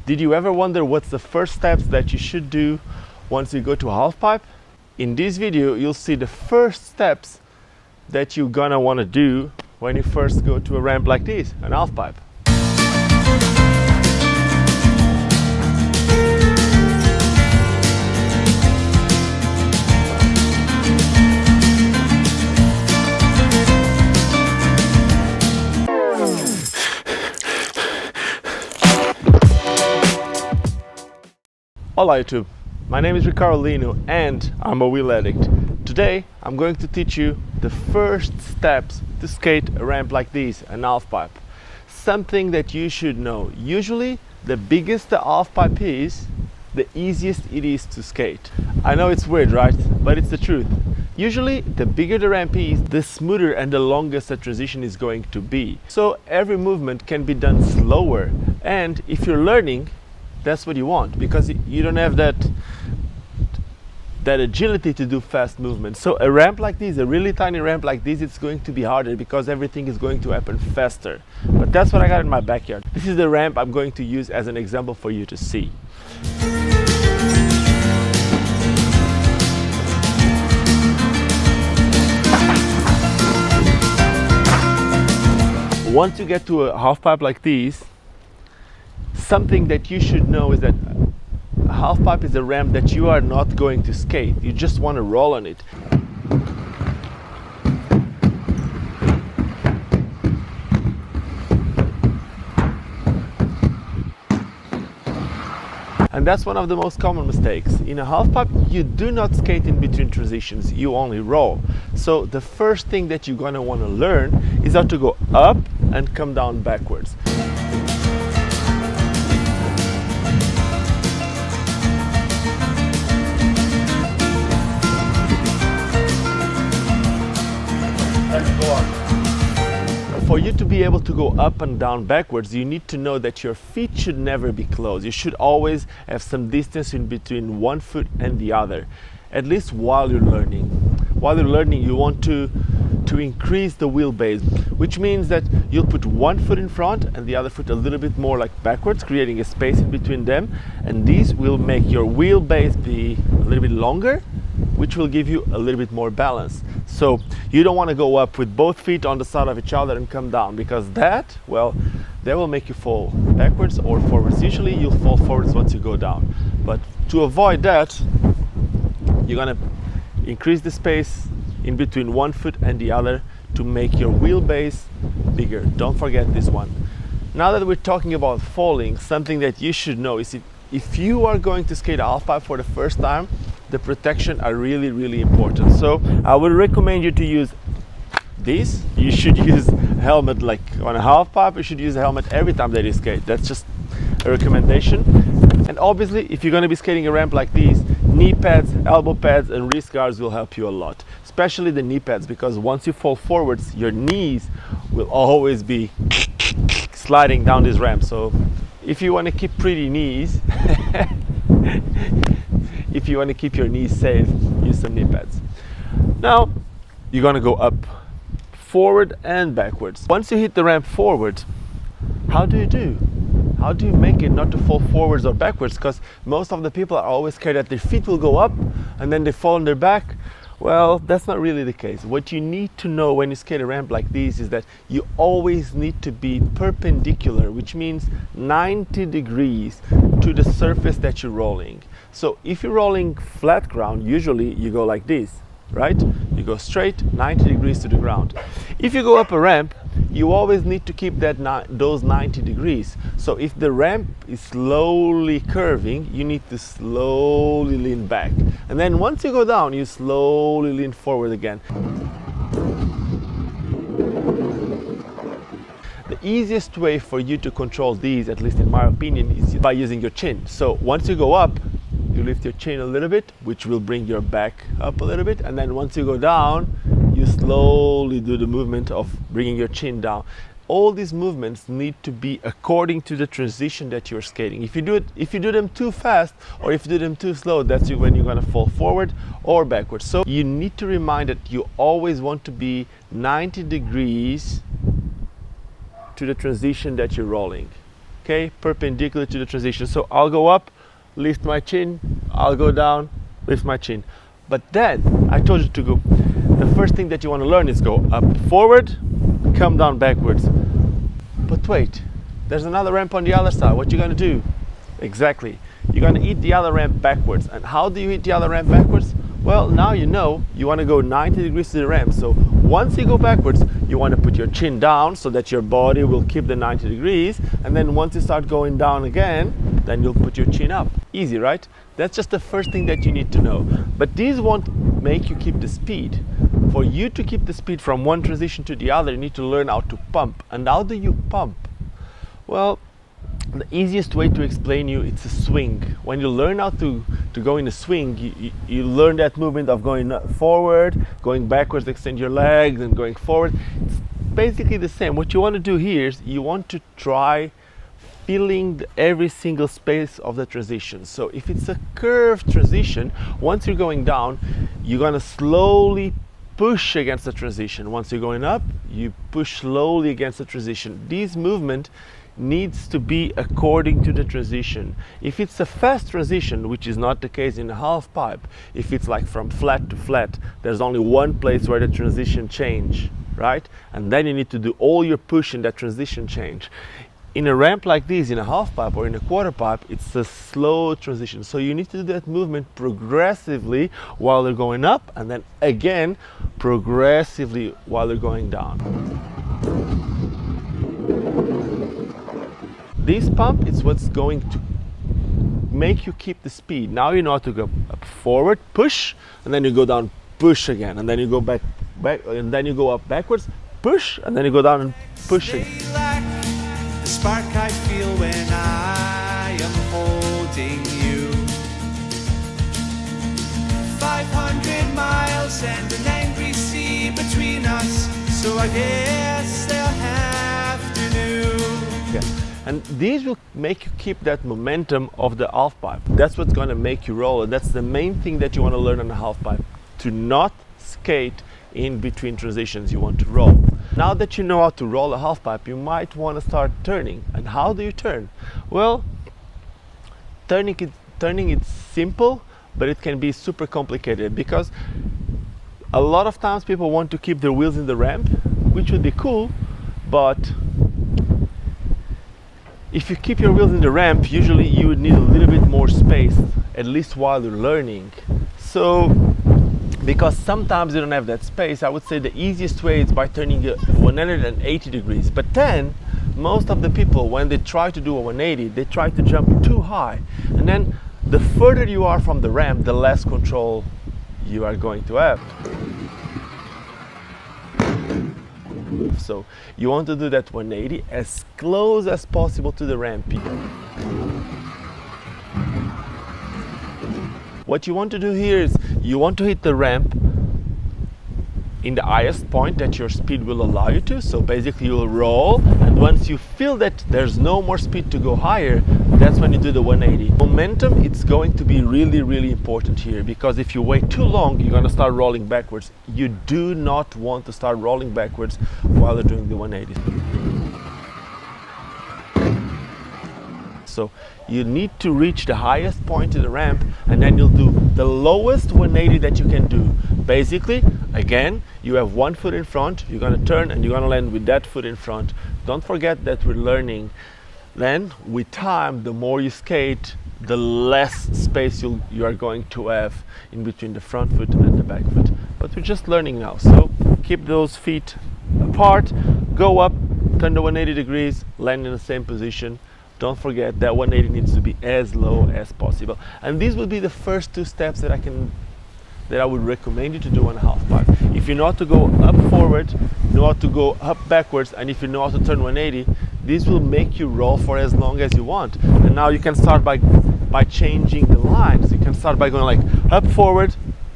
Did you ever wonder what's the first steps that you should do once you go to a half pipe? In this video, you'll see the first steps that you're gonna want to do when you first go to a ramp like this, an half pipe. Hola YouTube, my name is Ricardo Lino and I'm a wheel addict. Today I'm going to teach you the first steps to skate a ramp like this, an half pipe. Something that you should know. Usually the biggest the half pipe is, the easiest it is to skate. I know it's weird, right? But it's the truth. Usually the bigger the ramp is, the smoother and the longest the transition is going to be. So every movement can be done slower, and if you're learning, that's what you want, because you don't have that agility to do fast movements. So a ramp like this, a really tiny ramp like this, it's going to be harder because everything is going to happen faster. But that's what I got in my backyard. This is the ramp I'm going to use as an example for you to see. Once you get to a half pipe like this, something that you should know is that a half pipe is a ramp that you are not going to skate. You just want to roll on it. And that's one of the most common mistakes. In a half pipe, you do not skate in between transitions, you only roll. So the first thing that you're gonna want to learn is how to go up and come down backwards. For you to be able to go up and down backwards, you need to know that your feet should never be close. You should always have some distance in between one foot and the other, at least while you're learning. While you're learning, you want to increase the wheelbase, which means that you'll put one foot in front and the other foot a little bit more like backwards, creating a space in between them, and this will make your wheelbase be a little bit longer, which will give you a little bit more balance. So you don't want to go up with both feet on the side of each other and come down, because that will make you fall backwards or forwards. Usually you'll fall forwards once you go down. But to avoid that, you're gonna increase the space in between one foot and the other to make your wheelbase bigger. Don't forget this one. Now that we're talking about falling, something that you should know is if you are going to skate a half pipe for the first time, the protection are really, really important. So I would recommend you to use this. You should use a helmet, like on a half pipe, you should use a helmet every time that you skate. That's just a recommendation. And obviously, if you're going to be skating a ramp like this, knee pads, elbow pads, and wrist guards will help you a lot. Especially the knee pads, because once you fall forwards, your knees will always be sliding down this ramp. So if you want to keep pretty knees, if you want to keep your knees safe, use some knee pads. Now, you're going to go up, forward and backwards. Once you hit the ramp forward, how do you do? How do you make it not to fall forwards or backwards? Because most of the people are always scared that their feet will go up and then they fall on their back. Well, that's not really the case. What you need to know when you skate a ramp like this is that you always need to be perpendicular, which means 90 degrees to the surface that you're rolling. So if you're rolling flat ground, usually you go like this, right? You go straight 90 degrees to the ground. If you go up a ramp, you always need to keep those 90 degrees. So if the ramp is slowly curving, you need to slowly lean back. And then once you go down, you slowly lean forward again. The easiest way for you to control these, at least in my opinion, is by using your chin. So once you go up, you lift your chin a little bit, which will bring your back up a little bit. And then once you go down, you slowly do the movement of bringing your chin down. All these movements need to be according to the transition that you're skating. If you do them too fast or if you do them too slow, that's when you're gonna fall forward or backwards. So you need to remind that you always want to be 90 degrees to the transition that you're rolling. okay, perpendicular to the transition. So I'll go up, lift my chin, I'll go down, lift my chin. But then I told you to go, the first thing that you want to learn is go up forward, come down backwards. But wait, there's another ramp on the other side. What you gonna do? Exactly, you're gonna hit the other ramp backwards. And how do you hit the other ramp backwards? Well, now you know you want to go 90 degrees to the ramp. So once you go backwards, you want to put your chin down so that your body will keep the 90 degrees. And then once you start going down again, then you'll put your chin up. Easy, right? That's just the first thing that you need to know. But these won't make you keep the speed. For you to keep the speed from one transition to the other, you need to learn how to pump. And how do you pump? Well, the easiest way to explain you, it's a swing. When you learn how to go in a swing, you learn that movement of going forward, going backwards, extend your legs, and going forward. It's basically the same. What you want to do here is you want to try feeling every single space of the transition. So if it's a curved transition, once you're going down, you're going to slowly push against the transition. Once you're going up, you push slowly against the transition. This movement needs to be according to the transition. If it's a fast transition, which is not the case in a half pipe, if it's like from flat to flat, there's only one place where the transition change, right? And then you need to do all your push in that transition change. In a ramp like this, in a half pipe or in a quarter pipe, it's a slow transition. So you need to do that movement progressively while they're going up, and then again progressively while they're going down. This pump is what's going to make you keep the speed. Now you know how to go up forward, push, and then you go down, push again, and then you go back, and then you go up backwards, push, and then you go down and push again. The spark I feel when I am holding you. 500 miles and an angry sea between us, so I guess they'll have to do. Yeah. And these will make you keep that momentum of the half pipe. That's what's going to make you roll. And that's the main thing that you want to learn on the half pipe. To not skate in between transitions, you want to roll. Now that you know how to roll a half pipe, you might want to start turning. And how do you turn? Well, turning it's simple, but it can be super complicated, because a lot of times people want to keep their wheels in the ramp, which would be cool, but if you keep your wheels in the ramp, usually you would need a little bit more space, at least while you're learning. So, because sometimes you don't have that space, I would say the easiest way is by turning 180 degrees. But then, most of the people, when they try to do a 180, they try to jump too high. And then, the further you are from the ramp, the less control you are going to have. So you want to do that 180 as close as possible to the ramp. What you want to do here is you want to hit the ramp in the highest point that your speed will allow you to. So basically you'll roll, and once you feel that there's no more speed to go higher, that's when you do the 180. Momentum, it's going to be really, really important here, because if you wait too long, you're going to start rolling backwards. You do not want to start rolling backwards while you're doing the 180. So you need to reach the highest point in the ramp, and then you'll do the lowest 180 that you can do. Basically, again, you have one foot in front, you're going to turn and you're going to land with that foot in front. Don't forget that we're learning. Then, with time, the more you skate, the less space you are going to have in between the front foot and the back foot. But we're just learning now. So keep those feet apart, go up, turn the 180 degrees, land in the same position. Don't forget that 180 needs to be as low as possible. And these will be the first two steps that I would recommend you to do on a half pipe. If you know how to go up forward, know how to go up backwards, and if you know how to turn 180, this will make you roll for as long as you want. And now you can start by changing the lines. You can start by going like up forward,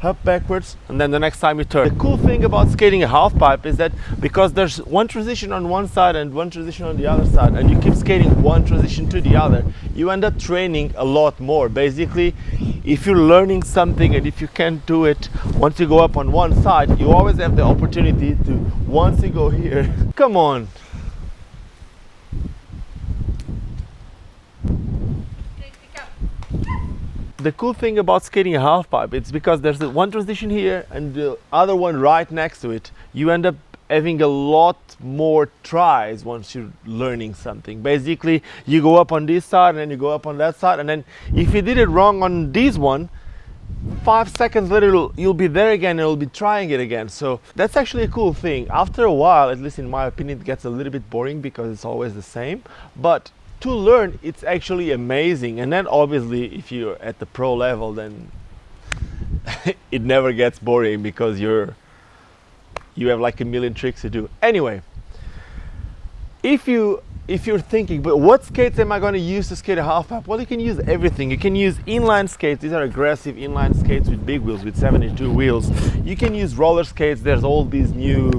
up backwards, and then the next time you turn. The cool thing about skating a half pipe is that because there's one transition on one side and one transition on the other side, and you keep skating one transition to the other, you end up training a lot more. Basically, if you're learning something and if you can't do it once you go up on one side, you always have the opportunity to, once you go here, come on. The cool thing about skating a half pipe, it's because there's one transition here and the other one right next to it. You end up having a lot more tries once you're learning something. Basically, you go up on this side and then you go up on that side, and then if you did it wrong on this one, 5 seconds later you'll be there again and you'll be trying it again. So that's actually a cool thing. After a while, at least in my opinion, it gets a little bit boring because it's always the same. But to learn, it's actually amazing. And then obviously if you're at the pro level, then it never gets boring because you have like a million tricks to do. Anyway, if you're thinking, but what skates am I going to use to skate a half pipe? Well, you can use everything. You can use inline skates. These are aggressive inline skates with big wheels, with 72 wheels. You can use roller skates. There's all these new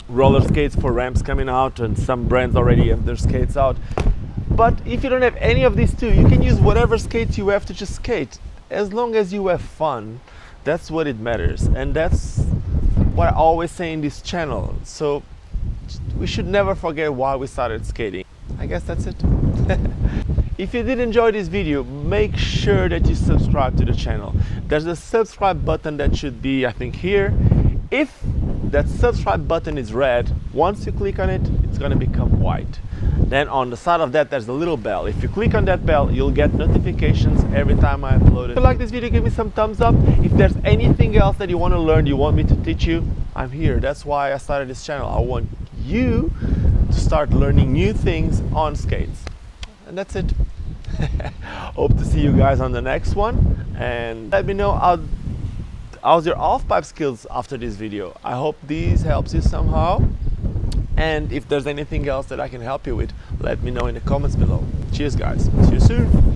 roller skates for ramps coming out, and some brands already have their skates out. But if you don't have any of these two, you can use whatever skates you have to just skate. As long as you have fun, that's what it matters. And that's what I always say in this channel. So we should never forget why we started skating. I guess that's it. If you did enjoy this video, make sure that you subscribe to the channel. There's a subscribe button that should be, I think, here. If that subscribe button is red, once you click on it, it's going to become white. Then on the side of that, there's a little bell. If you click on that bell, you'll get notifications every time I upload it. If you like this video, give me some thumbs up. If there's anything else that you want to learn, you want me to teach you, I'm here. That's why I started this channel. I want you to start learning new things on skates. And that's it. Hope to see you guys on the next one. And let me know how's your half-pipe skills after this video. I hope this helps you somehow. And if there's anything else that I can help you with, let me know in the comments below. Cheers guys, see you soon.